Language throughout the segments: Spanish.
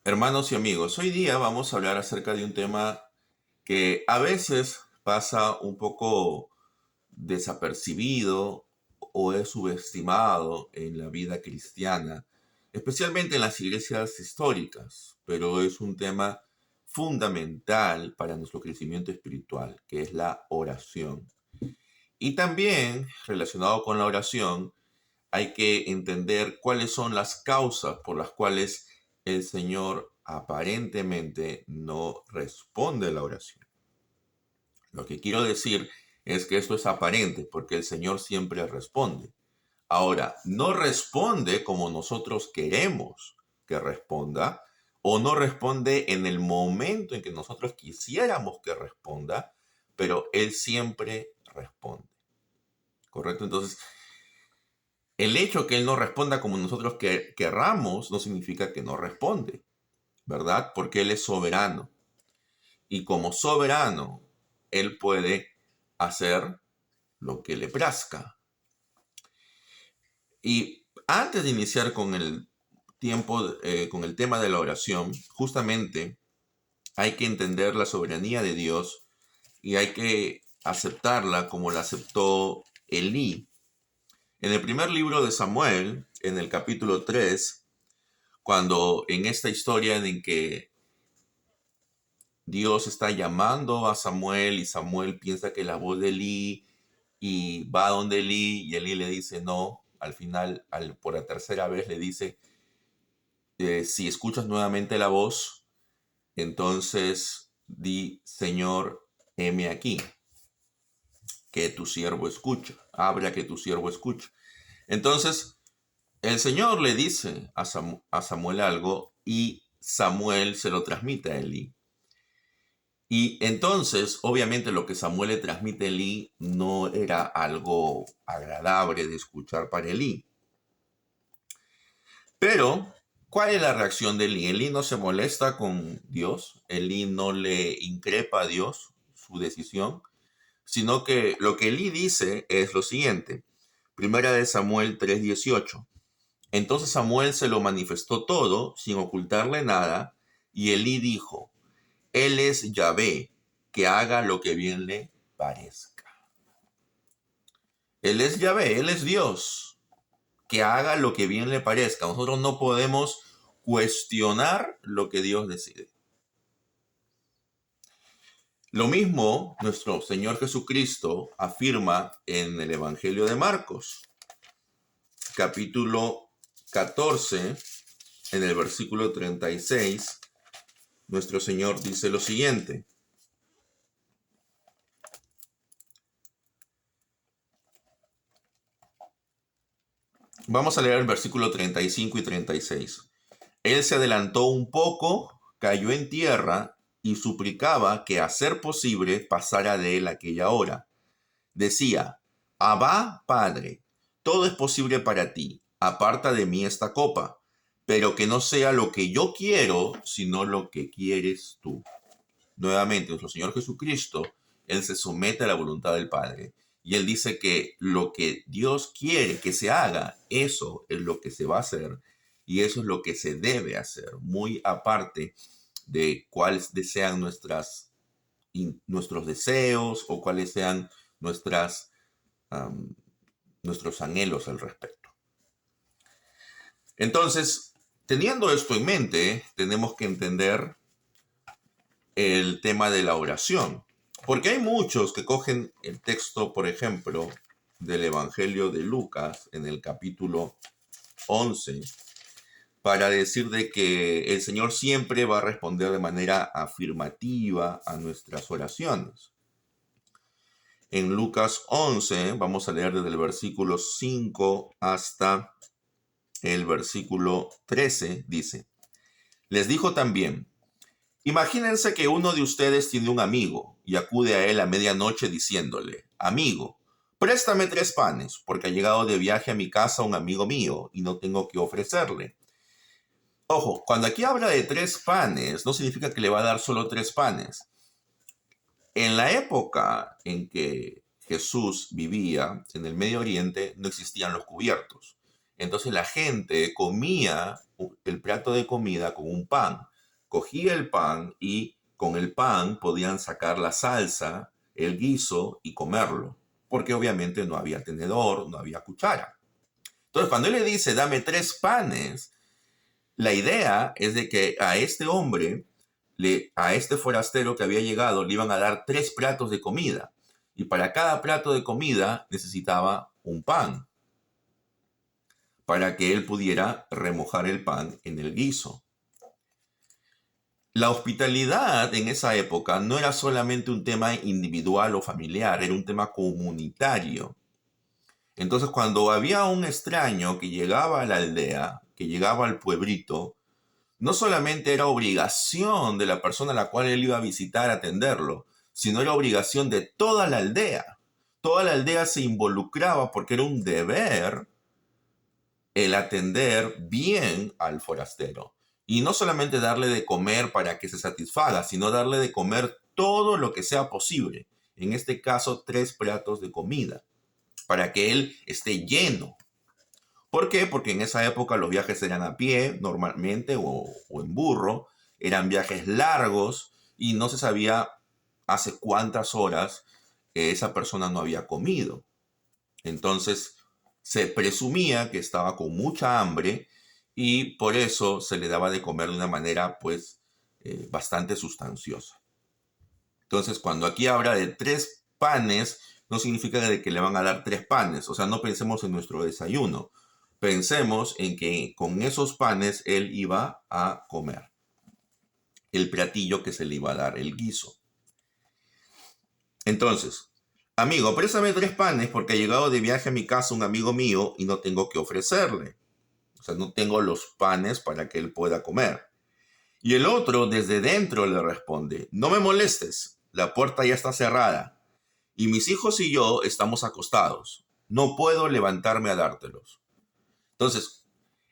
Hermanos y amigos, hoy día vamos a hablar acerca de un tema que a veces pasa un poco desapercibido o es subestimado en la vida cristiana, especialmente en las iglesias históricas, pero es un tema fundamental para nuestro crecimiento espiritual, que es la oración. Y también, relacionado con la oración, hay que entender cuáles son las causas por las cuales el Señor aparentemente no responde la oración. Lo que quiero decir es que esto es aparente porque el Señor siempre responde. Ahora, no responde como nosotros queremos que responda o no responde en el momento en que nosotros quisiéramos que responda, pero Él siempre responde. ¿Correcto? Entonces, el hecho que Él no responda como nosotros querramos no significa que no responde, ¿verdad? Porque Él es soberano. Y como soberano, Él puede hacer lo que le plazca. Y antes de iniciar con el con el tema de la oración, justamente hay que entender la soberanía de Dios y hay que aceptarla como la aceptó Elí. En el primer libro de Samuel, en el capítulo 3, cuando en esta historia en que Dios está llamando a Samuel y Samuel piensa que la voz de Elí y va a donde Elí y Elí le dice no, al final, por la tercera vez le dice, si escuchas nuevamente la voz, entonces di, Señor, heme aquí, que tu siervo escucha, habla que tu siervo escucha. Entonces, el Señor le dice a Samuel algo y Samuel se lo transmite a Elí. Y entonces, obviamente, lo que Samuel le transmite a Elí no era algo agradable de escuchar para Elí. Pero, ¿cuál es la reacción de Elí? Elí no se molesta con Dios, Elí no le increpa a Dios su decisión, sino que lo que Elí dice es lo siguiente. Primera de Samuel 3:18. Entonces Samuel se lo manifestó todo, sin ocultarle nada, y Elí dijo, Él es Yahvé, que haga lo que bien le parezca. Él es Yahvé, Él es Dios, que haga lo que bien le parezca. Nosotros no podemos cuestionar lo que Dios decide. Lo mismo nuestro Señor Jesucristo afirma en el Evangelio de Marcos, capítulo 14, en el versículo 36, nuestro Señor dice lo siguiente. Vamos a leer el versículo 35 y 36. Él se adelantó un poco, cayó en tierra y suplicaba que a ser posible pasara de él aquella hora. Decía, Abba, Padre, todo es posible para ti, aparta de mí esta copa, pero que no sea lo que yo quiero, sino lo que quieres tú. Nuevamente, nuestro Señor Jesucristo, Él se somete a la voluntad del Padre. Y Él dice que lo que Dios quiere que se haga, eso es lo que se va a hacer. Y eso es lo que se debe hacer, muy aparte de cuáles sean nuestros deseos o cuáles sean nuestras, um, nuestros anhelos al respecto. Entonces, teniendo esto en mente, tenemos que entender el tema de la oración. Porque hay muchos que cogen el texto, por ejemplo, del Evangelio de Lucas en el capítulo 11 para decir de que el Señor siempre va a responder de manera afirmativa a nuestras oraciones. En Lucas 11 vamos a leer desde el versículo 5 hasta el versículo 13, dice, les dijo también, imagínense que uno de ustedes tiene un amigo y acude a él a medianoche diciéndole, amigo, préstame 3 panes, porque ha llegado de viaje a mi casa un amigo mío y no tengo que ofrecerle. Ojo, cuando aquí habla de 3 panes, no significa que le va a dar solo 3 panes. En la época en que Jesús vivía en el Medio Oriente, no existían los cubiertos. Entonces la gente comía el plato de comida con un pan. cogía el pan y con el pan podían sacar la salsa, el guiso y comerlo, porque obviamente no había tenedor, no había cuchara. Entonces, cuando él le dice, dame 3 panes, la idea es de que a este hombre, a este forastero que había llegado, le iban a dar 3 platos de comida. Y para cada plato de comida necesitaba un pan, para que él pudiera remojar el pan en el guiso. La hospitalidad en esa época no era solamente un tema individual o familiar, era un tema comunitario. Entonces, cuando había un extraño que llegaba a la aldea, que llegaba al pueblito, no solamente era obligación de la persona a la cual él iba a visitar atenderlo, sino era obligación de toda la aldea. Toda la aldea se involucraba porque era un deber el atender bien al forastero. Y no solamente darle de comer para que se satisfaga, sino darle de comer todo lo que sea posible. En este caso, 3 platos de comida, para que él esté lleno. ¿Por qué? Porque en esa época los viajes eran a pie normalmente o en burro, eran viajes largos y no se sabía hace cuántas horas esa persona no había comido. Entonces se presumía que estaba con mucha hambre y por eso se le daba de comer de una manera pues bastante sustanciosa. Entonces cuando aquí habla de 3 panes, no significa de que le van a dar 3 panes, o sea, no pensemos en nuestro desayuno. Pensemos en que con esos panes él iba a comer el platillo que se le iba a dar, el guiso. Entonces, amigo, préstame 3 panes porque ha llegado de viaje a mi casa un amigo mío y no tengo que ofrecerle. O sea, no tengo los panes para que él pueda comer. Y el otro desde dentro le responde, no me molestes, la puerta ya está cerrada y mis hijos y yo estamos acostados. No puedo levantarme a dártelos. Entonces,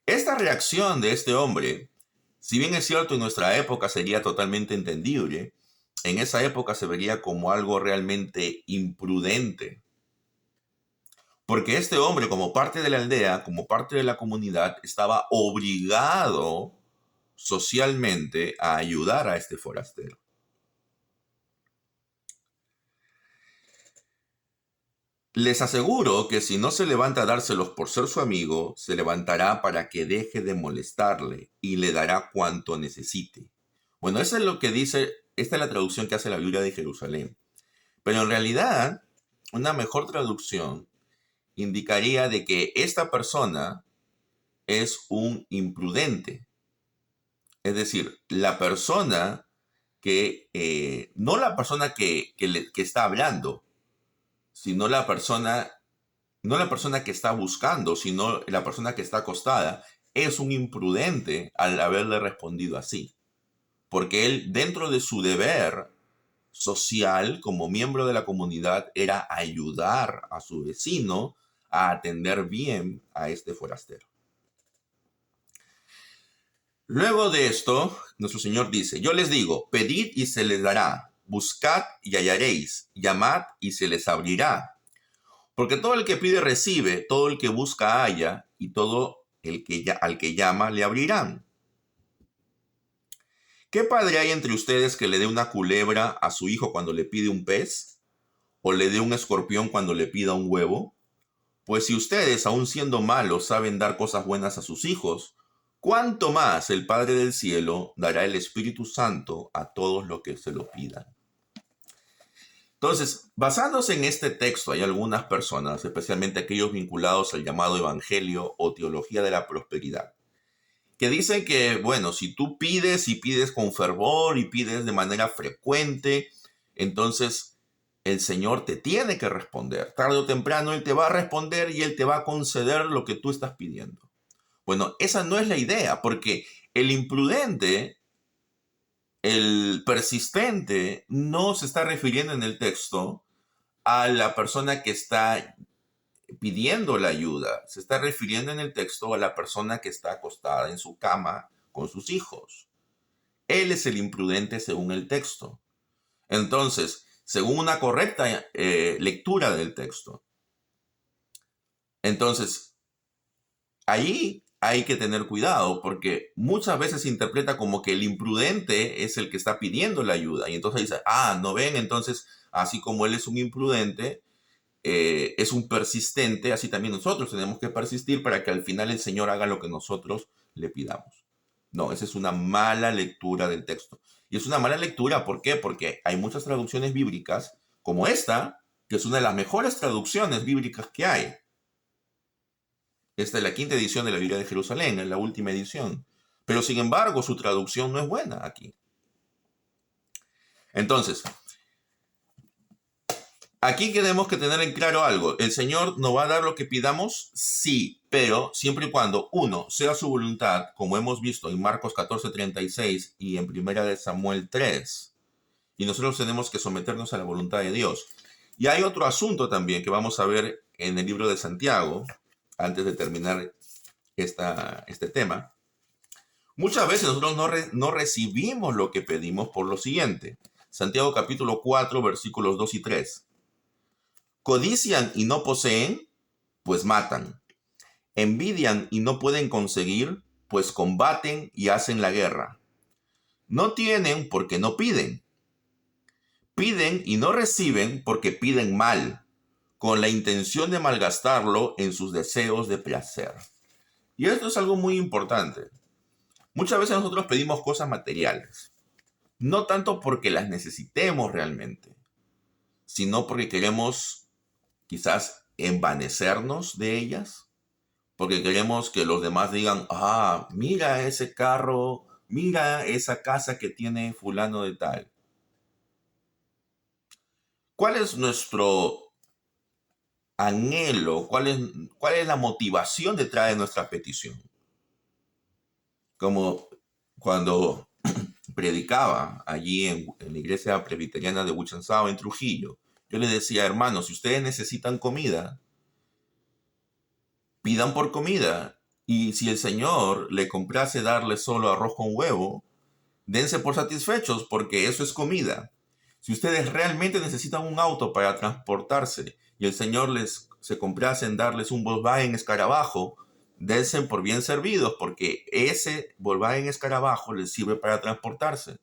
esta reacción de este hombre, si bien es cierto en nuestra época sería totalmente entendible, en esa época se vería como algo realmente imprudente. Porque este hombre, como parte de la aldea, como parte de la comunidad, estaba obligado socialmente a ayudar a este forastero. Les aseguro que si no se levanta a dárselos por ser su amigo, se levantará para que deje de molestarle y le dará cuanto necesite. Bueno, eso es lo que dice, esta es la traducción que hace la Biblia de Jerusalén. Pero en realidad, una mejor traducción indicaría de que esta persona es un imprudente. Es decir, la persona que, no la persona que está hablando, sino no la persona que está buscando, sino la persona que está acostada, es un imprudente al haberle respondido así. Porque él, dentro de su deber social, como miembro de la comunidad, era ayudar a su vecino a atender bien a este forastero. Luego de esto, nuestro Señor dice, yo les digo, pedid y se les dará, buscad y hallaréis, llamad y se les abrirá. Porque todo el que pide recibe, todo el que busca halla, y todo al que llama le abrirán. ¿Qué padre hay entre ustedes que le dé una culebra a su hijo cuando le pide un pez? ¿O le dé un escorpión cuando le pida un huevo? Pues si ustedes, aun siendo malos, saben dar cosas buenas a sus hijos, ¿cuánto más el Padre del Cielo dará el Espíritu Santo a todos los que se lo pidan? Entonces, basándose en este texto, hay algunas personas, especialmente aquellos vinculados al llamado evangelio o teología de la prosperidad, que dicen que, bueno, si tú pides y pides con fervor y pides de manera frecuente, entonces el Señor te tiene que responder. Tarde o temprano Él te va a responder y Él te va a conceder lo que tú estás pidiendo. Bueno, esa no es la idea, porque el imprudente, el persistente, no se está refiriendo en el texto a la persona que está pidiendo la ayuda. Se está refiriendo en el texto a la persona que está acostada en su cama con sus hijos. Él es el imprudente según el texto. Entonces, según una correcta lectura del texto, entonces, ahí hay que tener cuidado porque muchas veces se interpreta como que el imprudente es el que está pidiendo la ayuda. Y entonces dice, ¿no ven? Entonces, así como él es un imprudente, es un persistente, así también nosotros tenemos que persistir para que al final el Señor haga lo que nosotros le pidamos. No, esa es una mala lectura del texto. Y es una mala lectura, ¿por qué? Porque hay muchas traducciones bíblicas, como esta, que es una de las mejores traducciones bíblicas que hay. Esta es la quinta edición de la Biblia de Jerusalén, es la última edición. Pero sin embargo, su traducción no es buena aquí. Entonces, aquí tenemos que tener en claro algo. ¿El Señor nos va a dar lo que pidamos? Sí, pero siempre y cuando, uno, sea su voluntad, como hemos visto en Marcos 14:36 y en 1 de Samuel 3. Y nosotros tenemos que someternos a la voluntad de Dios. Y hay otro asunto también que vamos a ver en el libro de Santiago, antes de terminar este tema. Muchas veces nosotros no recibimos lo que pedimos por lo siguiente. Santiago capítulo 4, versículos 2 y 3. Codician y no poseen, pues matan. Envidian y no pueden conseguir, pues combaten y hacen la guerra. No tienen porque no piden. Piden y no reciben porque piden mal, con la intención de malgastarlo en sus deseos de placer. Y esto es algo muy importante. Muchas veces nosotros pedimos cosas materiales, no tanto porque las necesitemos realmente, sino porque queremos quizás envanecernos de ellas, porque queremos que los demás digan, mira ese carro, mira esa casa que tiene fulano de tal. ¿Cuál es nuestro anhelo? ¿Cuál es la motivación detrás de nuestra petición? Como cuando predicaba allí en la iglesia presbiteriana de Huichansao, en Trujillo, yo les decía, hermanos, si ustedes necesitan comida, pidan por comida. Y si el Señor le complace darle solo arroz con huevo, dense por satisfechos porque eso es comida. Si ustedes realmente necesitan un auto para transportarse y el Señor se complace en darles un Volkswagen Escarabajo, dense por bien servidos porque ese Volkswagen Escarabajo les sirve para transportarse.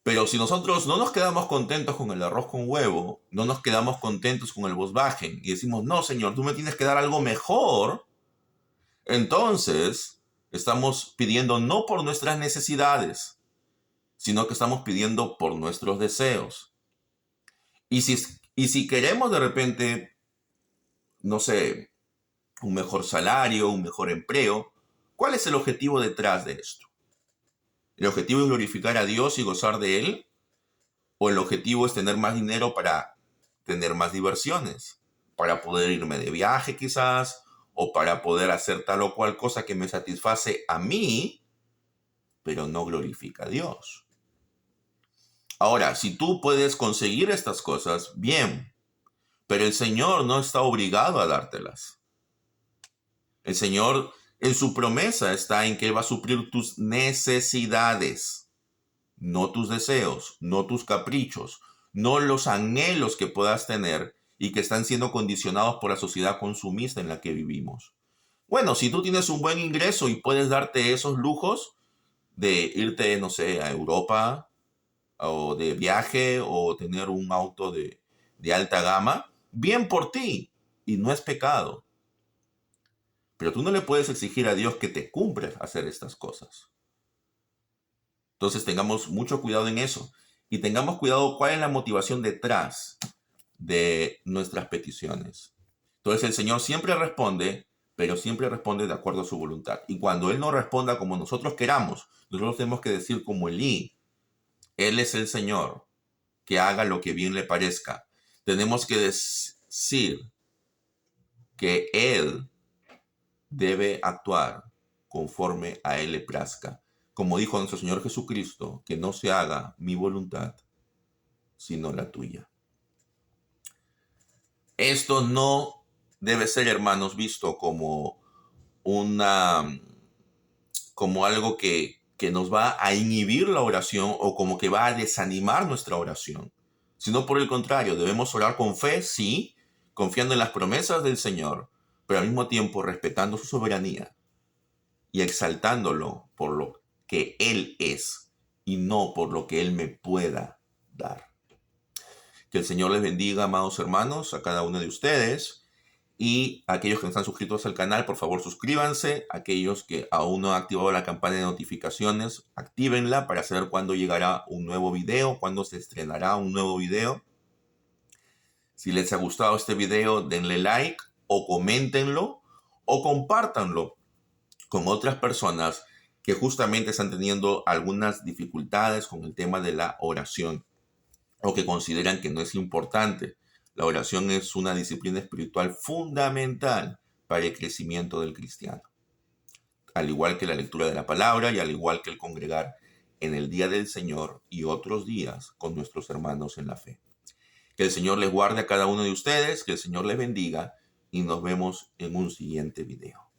Pero si nosotros no nos quedamos contentos con el arroz con huevo, no nos quedamos contentos con el Volkswagen y decimos, no, Señor, tú me tienes que dar algo mejor, entonces estamos pidiendo no por nuestras necesidades, sino que estamos pidiendo por nuestros deseos. Y si queremos de repente, no sé, un mejor salario, un mejor empleo, ¿cuál es el objetivo detrás de esto? ¿El objetivo es glorificar a Dios y gozar de Él? ¿O el objetivo es tener más dinero para tener más diversiones? Para poder irme de viaje quizás, o para poder hacer tal o cual cosa que me satisface a mí, pero no glorifica a Dios. Ahora, si tú puedes conseguir estas cosas, bien, pero el Señor no está obligado a dártelas. El Señor, en su promesa, está en que Él va a suplir tus necesidades, no tus deseos, no tus caprichos, no los anhelos que puedas tener y que están siendo condicionados por la sociedad consumista en la que vivimos. Bueno, si tú tienes un buen ingreso y puedes darte esos lujos de irte, no sé, a Europa, o de viaje, o tener un auto de alta gama, bien por ti, y no es pecado. Pero tú no le puedes exigir a Dios que te cumpla hacer estas cosas. Entonces tengamos mucho cuidado en eso. Y tengamos cuidado cuál es la motivación detrás de nuestras peticiones. Entonces el Señor siempre responde, pero siempre responde de acuerdo a su voluntad. Y cuando Él no responda como nosotros queramos, nosotros tenemos que decir como Elí, Él es el Señor, que haga lo que bien le parezca. Tenemos que decir que Él debe actuar conforme a Él le plazca. Como dijo nuestro Señor Jesucristo, que no se haga mi voluntad, sino la tuya. Esto no debe ser, hermanos, visto como algo que nos va a inhibir la oración o como que va a desanimar nuestra oración, sino por el contrario, debemos orar con fe, sí, confiando en las promesas del Señor, pero al mismo tiempo respetando su soberanía y exaltándolo por lo que Él es y no por lo que Él me pueda dar. Que el Señor les bendiga, amados hermanos, a cada uno de ustedes. Y aquellos que no están suscritos al canal, por favor suscríbanse. Aquellos que aún no han activado la campana de notificaciones, actívenla para saber cuándo llegará un nuevo video, cuándo se estrenará un nuevo video. Si les ha gustado este video, denle like o coméntenlo o compártanlo con otras personas que justamente están teniendo algunas dificultades con el tema de la oración o que consideran que no es importante. La oración es una disciplina espiritual fundamental para el crecimiento del cristiano, al igual que la lectura de la palabra y al igual que el congregar en el día del Señor y otros días con nuestros hermanos en la fe. Que el Señor les guarde a cada uno de ustedes, que el Señor les bendiga y nos vemos en un siguiente video.